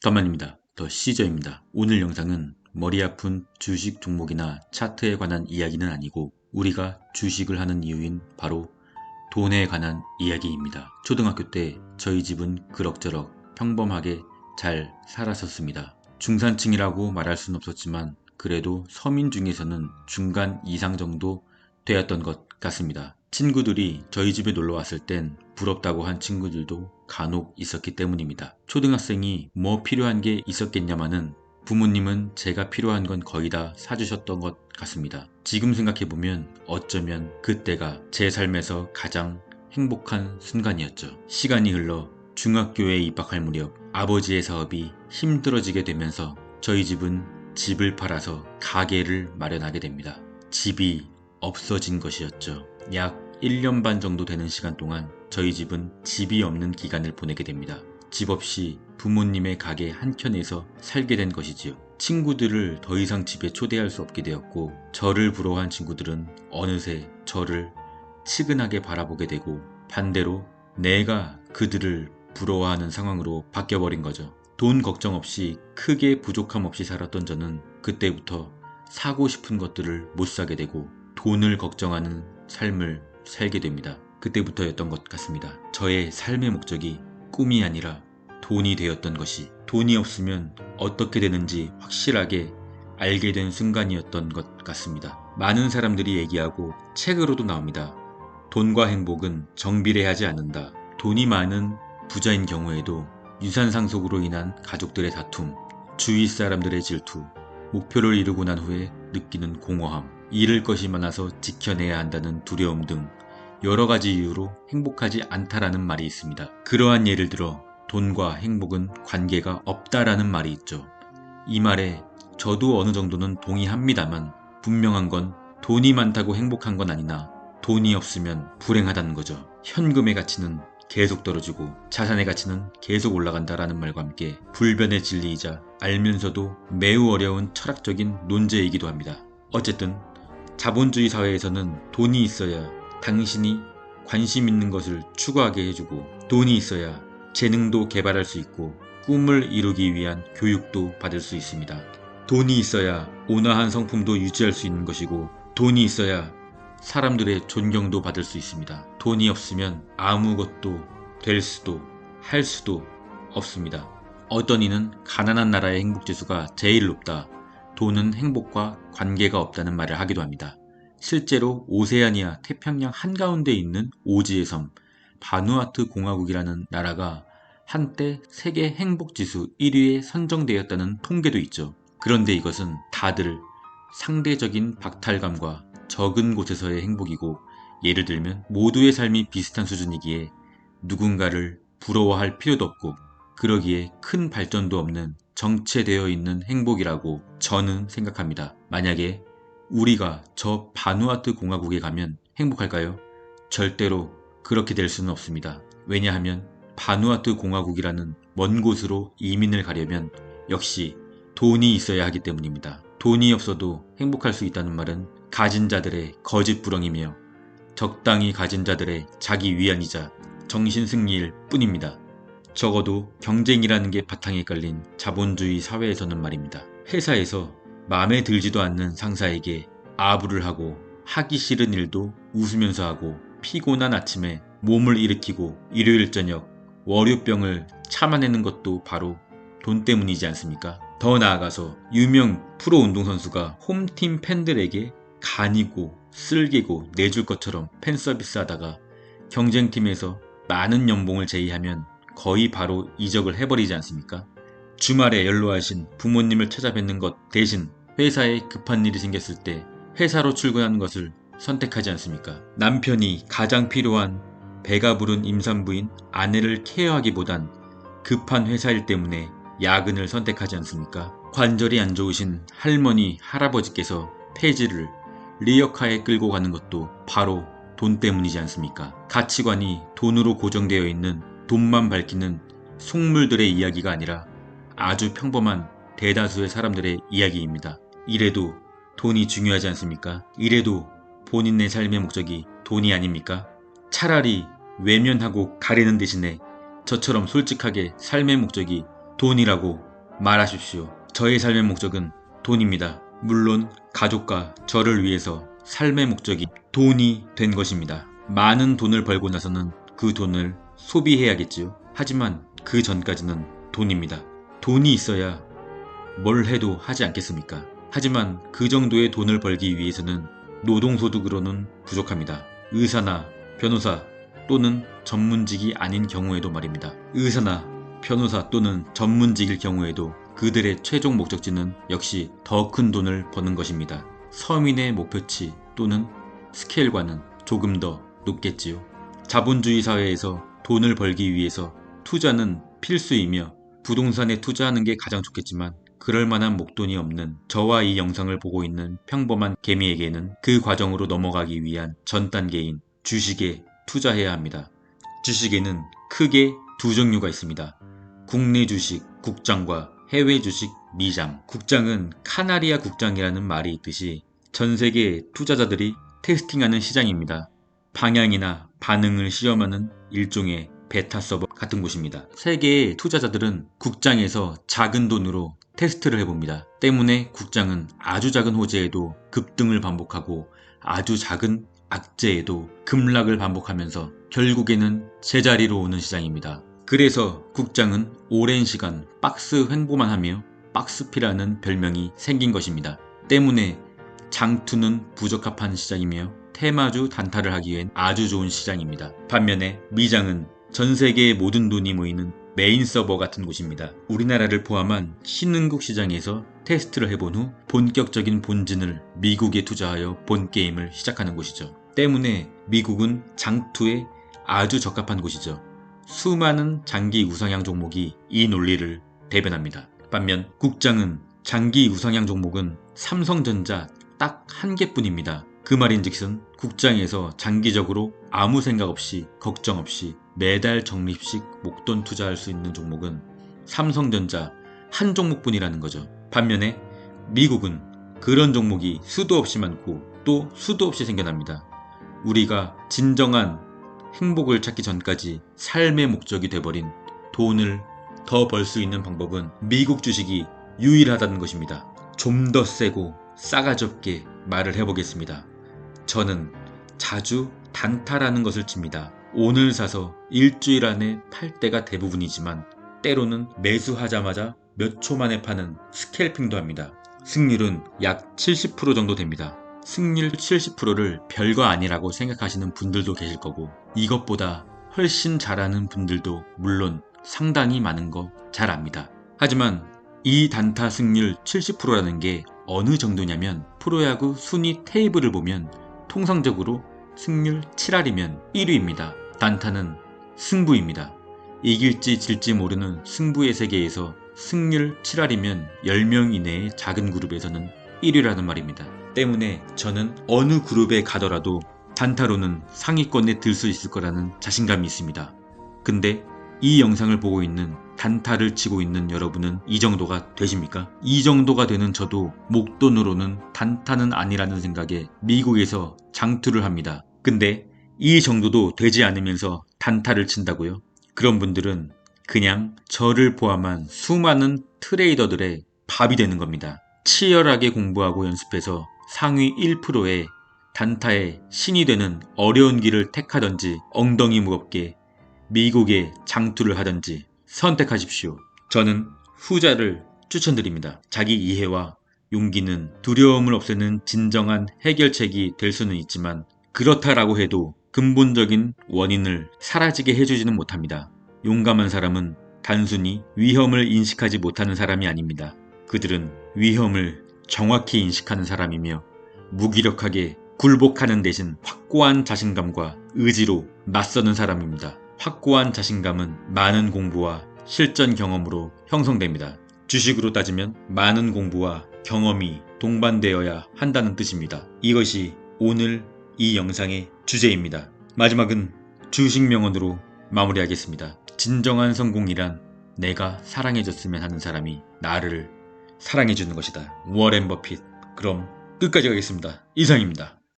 더만입니다. 더 시저입니다. 오늘 영상은 머리 아픈 주식 종목이나 차트에 관한 이야기는 아니고 우리가 주식을 하는 이유인 바로 돈에 관한 이야기입니다. 초등학교 때 저희 집은 그럭저럭 평범하게 잘 살았었습니다. 중산층이라고 말할 수는 없었지만 그래도 서민 중에서는 중간 이상 정도 되었던 것 같습니다. 친구들이 저희 집에 놀러 왔을 땐 부럽다고 한 친구들도 간혹 있었기 때문입니다. 초등학생이 뭐 필요한 게 있었겠냐마는 부모님은 제가 필요한 건 거의 다 사주셨던 것 같습니다. 지금 생각해보면 어쩌면 그때가 제 삶에서 가장 행복한 순간이었죠. 시간이 흘러 중학교에 입학할 무렵 아버지의 사업이 힘들어지게 되면서 저희 집은 집을 팔아서 가게를 마련하게 됩니다. 집이 없어진 것이었죠. 약 1년 반 정도 되는 시간 동안 저희 집은 집이 없는 기간을 보내게 됩니다. 집 없이 부모님의 가게 한켠에서 살게 된 것이지요. 친구들을 더 이상 집에 초대할 수 없게 되었고 저를 부러워한 친구들은 어느새 저를 측은하게 바라보게 되고 반대로 내가 그들을 부러워하는 상황으로 바뀌어버린 거죠. 돈 걱정 없이 크게 부족함 없이 살았던 저는 그때부터 사고 싶은 것들을 못 사게 되고 돈을 걱정하는 삶을 살게 됩니다. 그때부터였던 것 같습니다. 저의 삶의 목적이 꿈이 아니라 돈이 되었던 것이, 돈이 없으면 어떻게 되는지 확실하게 알게 된 순간이었던 것 같습니다. 많은 사람들이 얘기하고 책으로도 나옵니다. 돈과 행복은 정비례하지 않는다. 돈이 많은 부자인 경우에도 유산 상속으로 인한 가족들의 다툼, 주위 사람들의 질투, 목표를 이루고 난 후에 느끼는 공허함, 잃을 것이 많아서 지켜내야 한다는 두려움 등 여러 가지 이유로 행복하지 않다라는 말이 있습니다. 그러한 예를 들어 돈과 행복은 관계가 없다라는 말이 있죠. 이 말에 저도 어느 정도는 동의합니다만 분명한 건 돈이 많다고 행복한 건 아니나 돈이 없으면 불행하다는 거죠. 현금의 가치는 계속 떨어지고 자산의 가치는 계속 올라간다라는 말과 함께 불변의 진리이자 알면서도 매우 어려운 철학적인 논제이기도 합니다. 어쨌든 자본주의 사회에서는 돈이 있어야 당신이 관심 있는 것을 추구하게 해주고 돈이 있어야 재능도 개발할 수 있고 꿈을 이루기 위한 교육도 받을 수 있습니다. 돈이 있어야 온화한 성품도 유지할 수 있는 것이고 돈이 있어야 사람들의 존경도 받을 수 있습니다. 돈이 없으면 아무것도 될 수도 할 수도 없습니다. 어떤 이는 가난한 나라의 행복지수가 제일 높다. 돈은 행복과 관계가 없다는 말을 하기도 합니다. 실제로 오세아니아 태평양 한가운데 있는 오지의 섬 바누아투 공화국이라는 나라가 한때 세계 행복지수 1위에 선정되었다는 통계도 있죠. 그런데 이것은 다들 상대적인 박탈감과 적은 곳에서의 행복이고 예를 들면 모두의 삶이 비슷한 수준이기에 누군가를 부러워할 필요도 없고 그러기에 큰 발전도 없는 정체되어 있는 행복이라고 저는 생각합니다. 만약에 우리가 저 바누아투 공화국에 가면 행복할까요? 절대로 그렇게 될 수는 없습니다. 왜냐하면 바누아투 공화국이라는 먼 곳으로 이민을 가려면 역시 돈이 있어야 하기 때문입니다. 돈이 없어도 행복할 수 있다는 말은 가진 자들의 거짓부렁이며 적당히 가진 자들의 자기 위안이자 정신승리일 뿐입니다. 적어도 경쟁이라는 게 바탕에 깔린 자본주의 사회에서는 말입니다. 회사에서 마음에 들지도 않는 상사에게 아부를 하고 하기 싫은 일도 웃으면서 하고 피곤한 아침에 몸을 일으키고 일요일 저녁 월요병을 참아내는 것도 바로 돈 때문이지 않습니까? 더 나아가서 유명 프로 운동선수가 홈팀 팬들에게 간이고 쓸개고 내줄 것처럼 팬서비스 하다가 경쟁팀에서 많은 연봉을 제의하면 거의 바로 이적을 해버리지 않습니까? 주말에 연로하신 부모님을 찾아뵙는 것 대신 회사에 급한 일이 생겼을 때 회사로 출근하는 것을 선택하지 않습니까? 남편이 가장 필요한 배가 부른 임산부인 아내를 케어하기보단 급한 회사 일 때문에 야근을 선택하지 않습니까? 관절이 안 좋으신 할머니, 할아버지께서 폐지를 리어카에 끌고 가는 것도 바로 돈 때문이지 않습니까? 가치관이 돈으로 고정되어 있는 돈만 밝히는 속물들의 이야기가 아니라 아주 평범한 대다수의 사람들의 이야기입니다. 이래도 돈이 중요하지 않습니까? 이래도 본인의 삶의 목적이 돈이 아닙니까? 차라리 외면하고 가리는 대신에 저처럼 솔직하게 삶의 목적이 돈이라고 말하십시오. 저의 삶의 목적은 돈입니다. 물론 가족과 저를 위해서 삶의 목적이 돈이 된 것입니다. 많은 돈을 벌고 나서는 그 돈을 소비해야겠지요. 하지만 그 전까지는 돈입니다. 돈이 있어야 뭘 해도 하지 않겠습니까? 하지만 그 정도의 돈을 벌기 위해서는 노동소득으로는 부족합니다. 의사나 변호사 또는 전문직이 아닌 경우에도 말입니다. 의사나 변호사 또는 전문직일 경우에도 그들의 최종 목적지는 역시 더 큰 돈을 버는 것입니다. 서민의 목표치 또는 스케일과는 조금 더 높겠지요. 자본주의 사회에서 돈을 벌기 위해서 투자는 필수이며 부동산에 투자하는 게 가장 좋겠지만 그럴 만한 목돈이 없는 저와 이 영상을 보고 있는 평범한 개미에게는 그 과정으로 넘어가기 위한 전 단계인 주식에 투자해야 합니다. 주식에는 크게 두 종류가 있습니다. 국내 주식, 국장과 해외 주식, 미장. 국장은 카나리아 국장이라는 말이 있듯이 전 세계 투자자들이 테스팅하는 시장입니다. 방향이나 반응을 시험하는 일종의 베타 서버 같은 곳입니다. 세계의 투자자들은 국장에서 작은 돈으로 테스트를 해봅니다. 때문에 국장은 아주 작은 호재에도 급등을 반복하고 아주 작은 악재에도 급락을 반복하면서 결국에는 제자리로 오는 시장입니다. 그래서 국장은 오랜 시간 박스 횡보만 하며 박스피라는 별명이 생긴 것입니다. 때문에 장투는 부적합한 시장이며 테마주 단타를 하기엔 아주 좋은 시장입니다. 반면에 미장은 전 세계의 모든 돈이 모이는 메인 서버 같은 곳입니다. 우리나라를 포함한 신흥국 시장에서 테스트를 해본 후 본격적인 본진을 미국에 투자하여 본 게임을 시작하는 곳이죠. 때문에 미국은 장투에 아주 적합한 곳이죠. 수많은 장기 우상향 종목이 이 논리를 대변합니다. 반면 국장은 장기 우상향 종목은 삼성전자 딱 한 개뿐입니다. 그 말인즉슨 국장에서 장기적으로 아무 생각 없이 걱정 없이 매달 적립식 목돈 투자할 수 있는 종목은 삼성전자 한 종목뿐이라는 거죠. 반면에 미국은 그런 종목이 수도 없이 많고 또 수도 없이 생겨납니다. 우리가 진정한 행복을 찾기 전까지 삶의 목적이 돼버린 돈을 더 벌 수 있는 방법은 미국 주식이 유일하다는 것입니다. 좀 더 세고 싸가지 없게 말을 해보겠습니다. 저는 자주 단타라는 것을 칩니다. 오늘 사서 일주일 안에 팔 때가 대부분이지만 때로는 매수하자마자 몇 초 만에 파는 스캘핑도 합니다. 승률은 약 70% 정도 됩니다. 승률 70%를 별거 아니라고 생각하시는 분들도 계실 거고 이것보다 훨씬 잘하는 분들도 물론 상당히 많은 거 잘 압니다. 하지만 이 단타 승률 70%라는 게 어느 정도냐면 프로야구 순위 테이블을 보면 통상적으로 승률 7할이면 1위입니다. 단타는 승부입니다. 이길지 질지 모르는 승부의 세계에서 승률 7할이면 10명 이내의 작은 그룹에서는 1위라는 말입니다. 때문에 저는 어느 그룹에 가더라도 단타로는 상위권에 들 수 있을 거라는 자신감이 있습니다. 근데 이 영상을 보고 있는 단타를 치고 있는 여러분은 이 정도가 되십니까? 이 정도가 되는 저도 목돈으로는 단타는 아니라는 생각에 미국에서 장투를 합니다. 근데 이 정도도 되지 않으면서 단타를 친다고요? 그런 분들은 그냥 저를 포함한 수많은 트레이더들의 밥이 되는 겁니다. 치열하게 공부하고 연습해서 상위 1%의 단타의 신이 되는 어려운 길을 택하던지 엉덩이 무겁게 미국에 장투를 하던지 선택하십시오. 저는 후자를 추천드립니다. 자기 이해와 용기는 두려움을 없애는 진정한 해결책이 될 수는 있지만 그렇다라고 해도 근본적인 원인을 사라지게 해주지는 못합니다. 용감한 사람은 단순히 위험을 인식하지 못하는 사람이 아닙니다. 그들은 위험을 정확히 인식하는 사람이며 무기력하게 굴복하는 대신 확고한 자신감과 의지로 맞서는 사람입니다. 확고한 자신감은 많은 공부와 실전 경험으로 형성됩니다. 주식으로 따지면 많은 공부와 경험이 동반되어야 한다는 뜻입니다. 이것이 오늘 이 영상의 주제입니다. 마지막은 주식 명언으로 마무리하겠습니다. 진정한 성공이란 내가 사랑해줬으면 하는 사람이 나를 사랑해주는 것이다. 워렌 버핏. 그럼 끝까지 가겠습니다. 이상입니다.